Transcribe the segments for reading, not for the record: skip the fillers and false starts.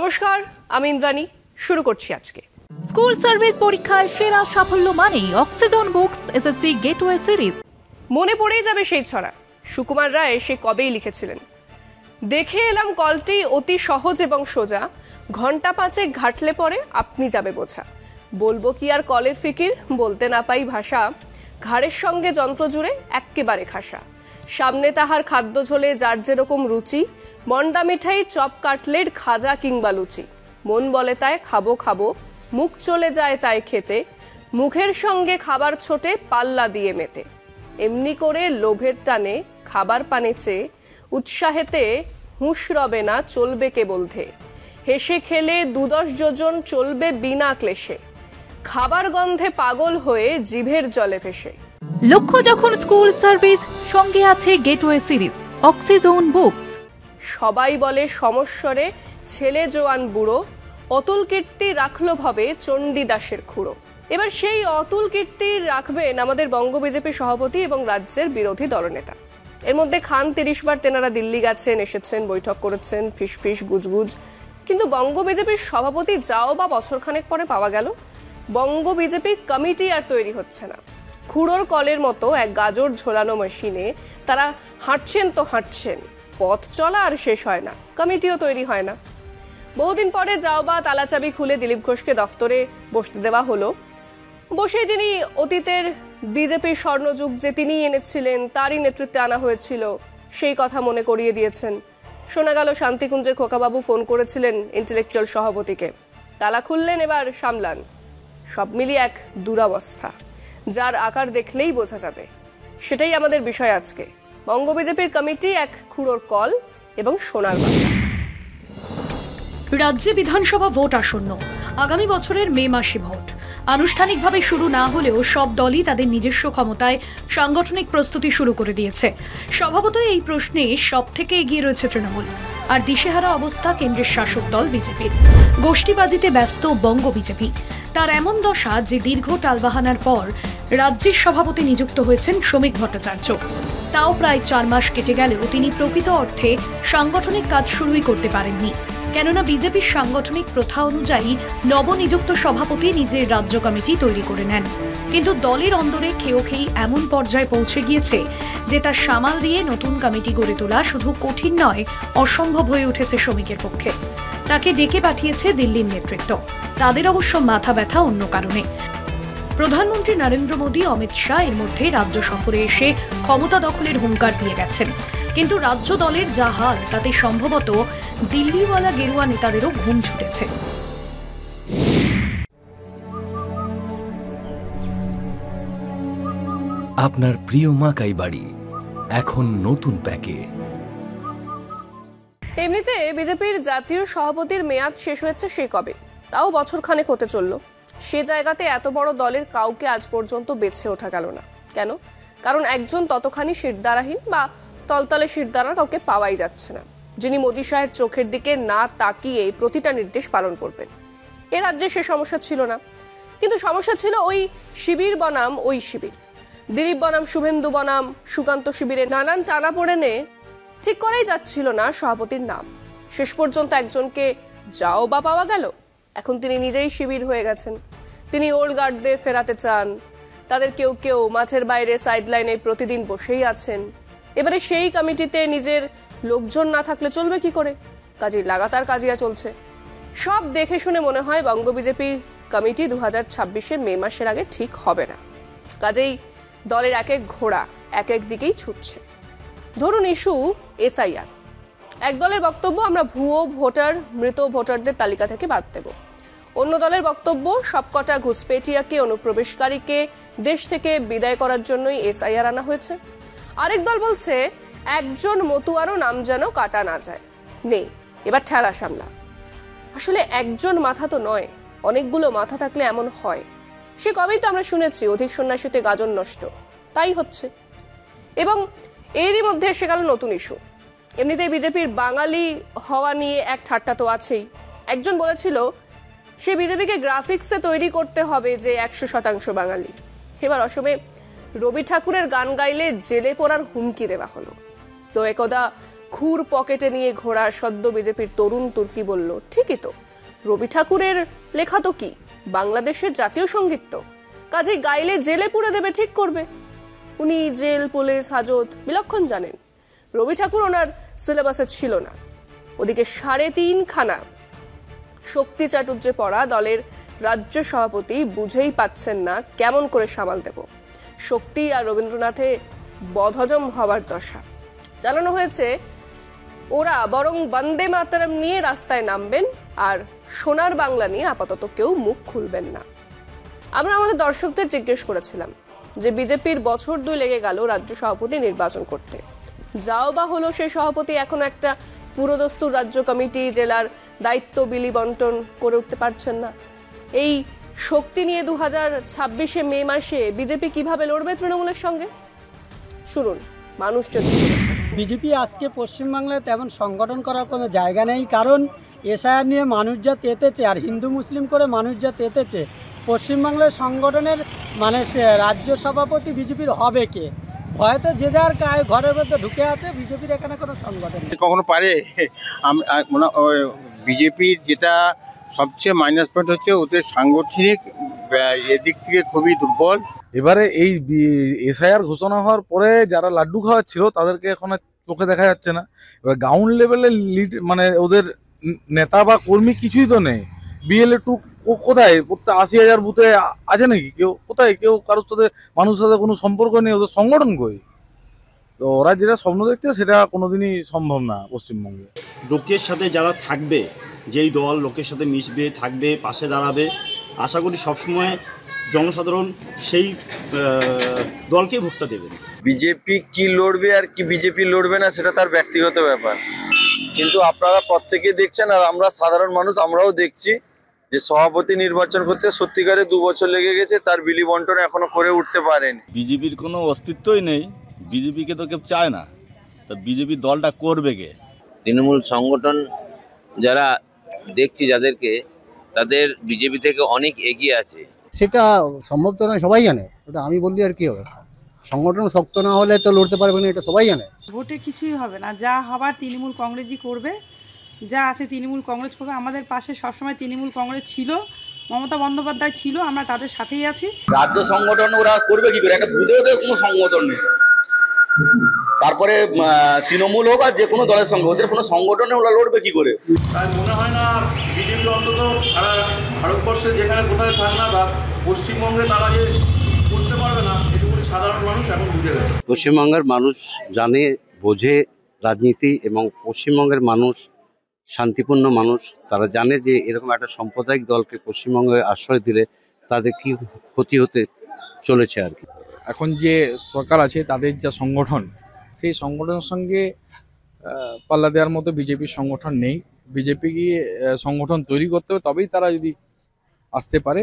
নমস্কার, আমি ইন্দ্রাণী। শুরু করছি আজকে। স্কুল সার্ভিস পরীক্ষায় সেরা সাফল্য মানেই oxygen books SSC gateway series. মনে পড়েই যাবে সেই ছড়া, সুকুমার রায় সে কবেই লিখেছিলেন। দেখে এলাম কলটি অতি সহজ এবং সোজা, ঘন্টা পাঁচে ঘাটলে পরে আপনি যাবে বোঝা। বলবো কি আর কলের ফিকির, বলতে না পাই ভাষা। ঘাড়ের সঙ্গে যন্ত্র জুড়ে এক্কেবারে খাসা। সামনে তাহার খাদ্য ঝোলে যার যেরকম রুচি, মন্ডা মিঠাই, চপ, কাটলেট, খাজা কিংবা লুচি। মন বলে তাই খাবো খাবো, মুখ চলে যায় তাই খেতে। মুখের সঙ্গে খাবার ছোটে পাল্লা দিয়ে মেতে। এমনি করে লোভের টানে খাবার পানে চেয়ে উৎসাহেতে হুঁশ রবে না, চলবে কেবল ধেয়ে। হেসে খেলে ২-১০ যোজন চলবে বিনা ক্লেশে। খাবার গন্ধে পাগল হয়ে জিভের জলে ভেসে। লক্ষ্য যখন স্কুল সার্ভিস, সঙ্গে আছে গেটওয়ে সিরিজ অক্সিজন বুকস। সবাই বলে সমস্বরে ছেলে জোয়ান বুড়ো, অতুল কীর্তি রাখলো ভবে চণ্ডীদাসের খুঁড়ো। এবার সেই অতুল কীর্তি রাখবেন আমাদের বঙ্গ বিজেপি সভাপতি এবং রাজ্যের বিরোধী দলনেতা। এর মধ্যে খান ৩০ বার তেনারা দিল্লি গেছেন, এসেছেন, বৈঠক করেছেন, ফিসফিস গুজগুজ। কিন্তু বঙ্গ বিজেপির সভাপতি যাও বা বছরখানেক পরে পাওয়া গেল বঙ্গ বিজেপি কমিটি আর তৈরি হচ্ছে না। খুঁড়োর কলের মতো এক গাজর ঝোলানো মেশিনে তারা হাঁটছেন তো হাঁটছেন, পথ চলা আর শেষ হয় না, কমিটিও তৈরি হয় না। বহুদিন পরে যাও বা তালাচাবি খুলে দিলীপ ঘোষকে দফতরে বসতে দেওয়া হলো। বসে তিনি অতীতের বিজেপির স্বর্ণযুগ যে তিনি এনেছিলেন, তারই নেতৃত্বে আনা হয়েছিল, সেই কথা মনে করিয়ে দিয়েছেন। শোনা গেল শান্তিকুঞ্জের খোকাবাবু ফোন করেছিলেন ইন্টেলেকচুয়াল সভাপতিকে, তালা খুললেন, এবার সামলান। সব মিলিয়ে এক দুরবস্থা, যার আকার দেখলেই বোঝা যাবে। সেটাই আমাদের বিষয় আজকে। বঙ্গ বিজেপির কমিটি, এক খুঁড়োর কল এবং সোনার বাংলা। রাজ্যে বিধানসভা ভোট আসন্ন, আগামী বছরের মে মাসে ভোট। আনুষ্ঠানিকভাবে শুরু না হলেও সব দলই তাদের নিজস্ব ক্ষমতায় সাংগঠনিক প্রস্তুতি শুরু করে দিয়েছে। স্বভাবতই এই প্রশ্নে সব থেকে এগিয়ে রয়েছে তৃণমূল, আর দিশেহারা অবস্থা কেন্দ্রের শাসক দল বিজেপির। গোষ্ঠীবাজিতে ব্যস্ত বঙ্গ বিজেপি। তার এমন দশা যে দীর্ঘ টালবাহানার পর রাজ্যের সভাপতি নিযুক্ত হয়েছেন শ্রমিক ভট্টাচার্য। তাও প্রায় ৪ মাস কেটে গেলেও তিনি প্রকৃত অর্থে সাংগঠনিক কাজ শুরুই করতে পারেননি। কেননা বিজেপির সাংগঠনিক প্রথা অনুযায়ী নবনিযুক্ত সভাপতি নিজের রাজ্য কমিটি তৈরি করে নেন। কিন্তু দলের অন্দরে খেয়েই এমন পর্যায়ে পৌঁছে গিয়েছে যে তার সামাল দিয়ে নতুন কমিটি গড়ে তোলা শুধু কঠিন নয়, অসম্ভব হয়ে উঠেছে শ্রমিকের পক্ষে। তাকে ডেকে পাঠিয়েছে দিল্লির নেতৃত্ব। তাদের অবশ্য মাথা ব্যথা অন্য কারণে। প্রধানমন্ত্রী নরেন্দ্র মোদী, অমিত শাহ এর মধ্যে রাজ্য সফরে এসে ক্ষমতা দখলের হুঙ্কার দিয়ে গেছেন। কিন্তু রাজ্য দলের যা হাল, তাতে সম্ভবত দিল্লিওয়ালা গেরুয়া নেতাদেরও ঘুম ছুটেছে। আপনার প্রিয় মাকাই বাড়ি এখন নতুন প্যাকে। এমনিতে বিজেপির জাতীয় সভাপতির মেয়াদ শেষ হয়েছে সে কবে, তাও বছরখানেক হতে চলল। সে জায়গাতে এত বড় দলের কাউকে আজ পর্যন্ত বেছে ওঠা গেল না। কেন? কারণ একজন ততখানি শিরদাঁড়াহীন বা তলতলে শিরদাঁড়ার কাউকে পাওয়াই যাচ্ছে না, যিনি মোদী শাহের চোখের দিকে না তাকিয়ে প্রতিটা নির্দেশ পালন করবেন। এ রাজ্যে সে সমস্যা ছিল না, কিন্তু সমস্যা ছিল ওই শিবির বনাম ওই শিবির, দিলীপ বনাম শুভেন্দু বনাম সুকান্ত শিবিরের নানান টানা পড়েনে ঠিক করেই যাচ্ছিল না সভাপতির নাম। শেষ পর্যন্ত একজনকে যাও বা পাওয়া গেল। এখন তিনি নিজেই শিবির হয়ে গেছেন। তিনি ওল্ড গার্ডদের ফেরাতে চান। তাদের কেউ কেউ মাঠের বাইরে সাইডলাইনে প্রতিদিন বসেই আছেন। এবারে সেই কমিটিতে নিজের লোকজন না থাকলে চলবে কি করে? কাজেই লাগাতার কাজিয়া চলছে। সব দেখে শুনে মনে হয় বঙ্গ বিজেপির কমিটি ২০২৬-এর মে মাসের আগে ঠিক হবে না। কাজেই দলের এক এক ঘোড়া এক এক দিকেই ছুটছে। ধরুন ইস্যু এসআইআর। এক দলের বক্তব্য, আমরা ভুয়ো ভোটার, মৃত ভোটারদের তালিকা থেকে বাদ দেব। অন্য দলের বক্তব্য, সবকটা ঘুষপেটিয়াকে, অনুপ্রবেশকারীকে দেশ থেকে বিদায় করার জন্যই এসআইআর আনা হয়েছে। আরেক দল বলছে একজন মতুয়ারও নাম যেন কাটা না যায়। নেই, এবার ঠেলা সামলা। আসলে একজন মাথা তো নয়, অনেকগুলো মাথা থাকলে এমন হয়। সে কবেই তো আমরা শুনেছি অধিক সন্ন্যাসীতে গাজন নষ্ট, তাই হচ্ছে। এবং এরই মধ্যে এসে গেল নতুন ইস্যু। এমনিতেই বিজেপির বাঙালি হওয়া নিয়ে এক ঠাট্টা তো আছেই। একজন বলেছিল সে বিজেপিকে গ্রাফিক্সে তৈরি করতে হবে যে ১০০% বাঙালি। এবার অসমে রবি ঠাকুরের গান গাইলে জেলে পড়ার হুমকি দেওয়া হলো। তো একদা খুর পকেটে নিয়ে ঘোরা সদ্য বিজেপির তরুণ তুর্কি বলল, ঠিকই তো, রবি ঠাকুরের লেখা তো কি বাংলাদেশের জাতীয় সঙ্গীত, তো কাজে গাইলে জেলে পুরে দেবে, ঠিক করবে। উনি জেল, পুলিশ, হাজত বিলক্ষণ জানেন। রবি ঠাকুর ওনার সিলেবাসে ছিল না। ওদিকে 3.5 খানা শক্তি চাটুর্যে পড়া দলের রাজ্য সভাপতি বুঝেই পাচ্ছেন না কেমন করে সামাল দেব। শক্তি আর রবীন্দ্রনাথে বদহজম হওয়ার দশা। জানানো হয়েছে ওরা বরং বন্দে মাতরম নিয়ে রাস্তায় নামবেন আর সোনার বাংলা নিয়ে আপাতত কেউ মুখ খুলবেন না। আমরা আমাদের দর্শকদের জিজ্ঞেস করেছিলাম যে বিজেপির বছর 2 লেগে গেল রাজ্য সভাপতি নির্বাচন করতে, যাও বা হলো সেই সভাপতি এখনো একটা পুরোদস্তুর রাজ্য কমিটি, জেলার দায়িত্ব বিলি বন্টন করে উঠতে পারছেন না। এই শক্তি নিয়ে 2026 মে মাসে বিজেপি কিভাবে লড়বে তৃণমূলের সঙ্গে, শুনুন মানুষ যদি বলেছে। বিজেপি আজকে পশ্চিমবাংলায় তেমন সংগঠন করার কোনো জায়গা নেই, কারণ এসআইআর নিয়ে মানুষ যা তেতেছে আর হিন্দু মুসলিম করে মানুষ যা তেতেছে, পশ্চিমবাংলার সংগঠনের মানে রাজ্য সভাপতি বিজেপির হবে কে? হয়তো যে যার ঘরের মধ্যে ঢুকে আছে, বিজেপির এখানে কোনো সংগঠন নেই। কখনো পারে বিজেপির যেটা সবচেয়ে মাইনাস পয়েন্ট হচ্ছে ওদের সাংগঠনিক এদিক থেকে খুবই দুর্বল। এবারে এই এসআইআর ঘোষণা হওয়ার পরে যারা লাড্ডু খাওয়াচ্ছিল তাদেরকে এখন চোখে দেখা যাচ্ছে না। এবার গ্রাউন্ড লেভেলে লিড মানে ওদের নেতা বা কর্মী কিছুই তো নেই। বিএলএ 2 কোথায়? 80,000 বুথে আছে নাকি কেউ? কোথায় কেউ কারোর সাথে মানুষের সাথে কোনো সম্পর্ক নেই, ওদের সংগঠন কই? তো ওরা যেটা স্বপ্ন দেখছে সেটা কোনোদিনই সম্ভব না পশ্চিমবঙ্গে। লোকের সাথে যারা থাকবে, যেই দল লোকের সাথে মিশবে, থাকবে, পাশে দাঁড়াবে, আশা করি সবসময় জনসাধারণ সেই দলকেই ভোটটা দেবেন। বিজেপি কি লড়বে আর কি বিজেপি লড়বে না সেটা তার ব্যক্তিগত ব্যাপার, কিন্তু আপনারা প্রত্যেকেই দেখছেন আর আমরা সাধারণ মানুষ আমরাও দেখছি যে সভাপতি নির্বাচন করতে সত্যিকারে 2 বছর লেগে গেছে, তার বিলি বন্টন এখনো করে উঠতে পারেনি। বিজেপির কোনো অস্তিত্বই নেই, বিজেপিকে তো কেউ চায় না, তা বিজেপি দলটা করবে কে? তৃণমূল সংগঠন যারা দেখছি যাদেরকে, তাদের বিজেপি থেকে অনেক এগিয়ে আছে। সেটা সম্ভব তো নয়, সবাই জানে। ওটা আমি বললি আর কি হবে? সংগঠন শক্ত না হলে তো লড়তে পারবে না, এটা সবাই জানে। ভোটে কিছুই হবে না, যা হবার তৃণমূল কংগ্রেসই করবে, যা আছে তৃণমূল কংগ্রেস করবে। আমাদের পাশে সবসময় তৃণমূল কংগ্রেস ছিল, মমতা বন্দ্যোপাধ্যায় ছিল, আমরা তাদের সাথেই আছি। রাজ্য সংগঠন ওরা করবে কি করে? একটা বুধেও কোনো সংগঠন নেই, তারপরে তৃণমূল হোক আর যে কোনো দলের সঙ্গে ওদের কোনো সংগঠনে ওরা লড়বে কি করে? তাই মনে হয় না বিজেপি অন্তত সারা ভারতবর্ষে যেখানে কোথায় থাক না, বা পশ্চিমবঙ্গে তারা যে করতে পারবে না, এটুকুনি সাধারণ মানুষ এখন বুঝে গেছে। পশ্চিমবঙ্গের মানুষ জানে, বোঝে রাজনীতি, এবং পশ্চিমবঙ্গের মানুষ শান্তিপূর্ণ মানুষ। তারা জানে যে এরকম একটা সাম্প্রদায়িক দলকে পশ্চিমবঙ্গে আশ্রয় দিলে তাদের কি ক্ষতি হতে চলেছে আর কি। এখন যে সরকার আছে তাদের যা সংগঠন, সেই সংগঠনের সঙ্গে পাল্লা দেওয়ার মতো বিজেপির সংগঠন নেই। বিজেপি গিয়ে সংগঠন তৈরি করতে হবে, তবেই তারা যদি আসতে পারে।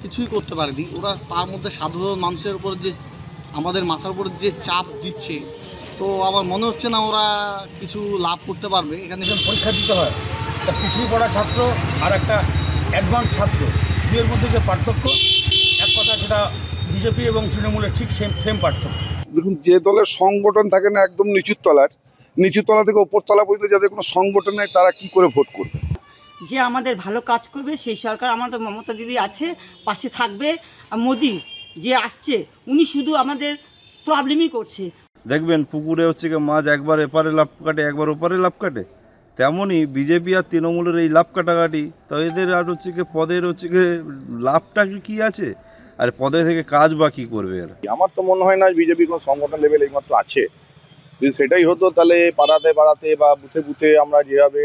কিছুই করতে পারেনি ওরা, তার মধ্যে সাধারণ মানুষের উপর যে আমাদের মাথার উপর যে চাপ দিচ্ছে, তো আমার মনে হচ্ছে না ওরা কিছু লাভ করতে পারবে। এখানে পরীক্ষা দিতে হয়, একটা পিছিয়ে পড়া ছাত্র আর একটা অ্যাডভান্স ছাত্র, দুয়ের মধ্যে যে পার্থক্য, এক কথা সেটা বিজেপি এবং তৃণমূলের ঠিক সেম পার্থক্য। দেখুন, যে দলের সংগঠন থাকে না একদম নিচুর তলা থেকে ওপর তলা পর্যন্ত যাদের কোনো সংগঠন নেই, তারা কি করে ভোট করবে? যে আমাদের ভালো কাজ করবে সেই সরকার, আমাদের মমতা দিদি আছে, পাশে থাকবে। মোদি যে আসছে উনি শুধু আমাদের প্রবলেমই করছে। দেখবেন পুকুরে হচ্ছে কি মাছ একবার এপারে লাভ কাটে, একবার ওপারে লাভ কাটে, তেমনই বিজেপি আর তৃণমূলের এই লাভ কাটাকাটি। তো এদের আর হচ্ছে কি পদের হচ্ছে কি লাভটা কি আছে, আর পদে থেকে কাজ বা কি করবে এরা? আমার তো মনে হয় না বিজেপি কোনো সংগঠন লেভেল এইমাত্র আছে। যদি সেটাই হতো তাহলে পাড়াতে বা বুথে বুথে আমরা যেভাবে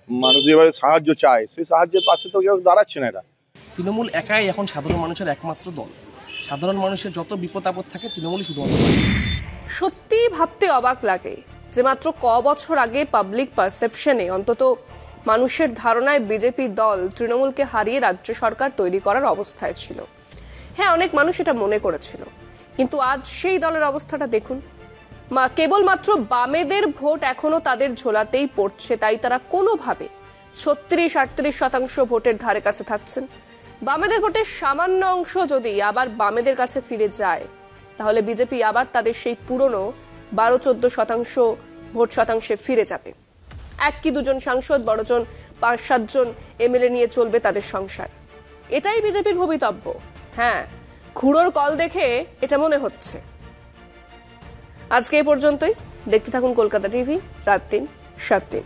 মানুষ যেভাবে সাহায্য চায়, সেই সাহায্যের পাশে তো কেউ দাঁড়াচ্ছে না। এরা তৃণমূল একাই এখন সাধারণ মানুষের একমাত্র দল। সাধারণ মানুষের যত বিপদ আপদ থাকে তৃণমূলই শুধুমাত্র। সত্যি ভাবতে অবাক লাগে যে মাত্র বছর আগে পাবলিক পারসেপশনে, অন্তত মানুষের ধারণায় বিজেপি দল তৃণমূলকে হারিয়ে রাজ্য সরকার তৈরি করার অবস্থায় ছিল। হ্যাঁ, অনেক মানুষ এটা মনে করেছিল, কিন্তু আজ সেই দলের অবস্থাটা দেখুন। কেবলমাত্র বামেদের ভোট এখনো তাদের ঝোলাতেই পড়ছে, তাই তারা কোনোভাবে 36-38% ভোটের ধারে কাছে থাকছেন। বামেদের ভোটের সামান্য অংশ যদি আবার বামেদের কাছে ফিরে যায়, তাহলে বিজেপি আবার তাদের সেই পুরনো 12-14% ভোট শতাংশে ফিরে যাবে। এক কি দুজন সাংসদ, বড়জন 5-7 জন এমএলএ নিয়ে চলবে তাদের সংসার। এটাই বিজেপির ভবিতব্য। হ্যাঁ, খুঁড়োর কল দেখে এটা মনে হচ্ছে। আজকে এই পর্যন্তই। দেখতে থাকুন কলকাতা টিভি, রাত 3, 7 দিন।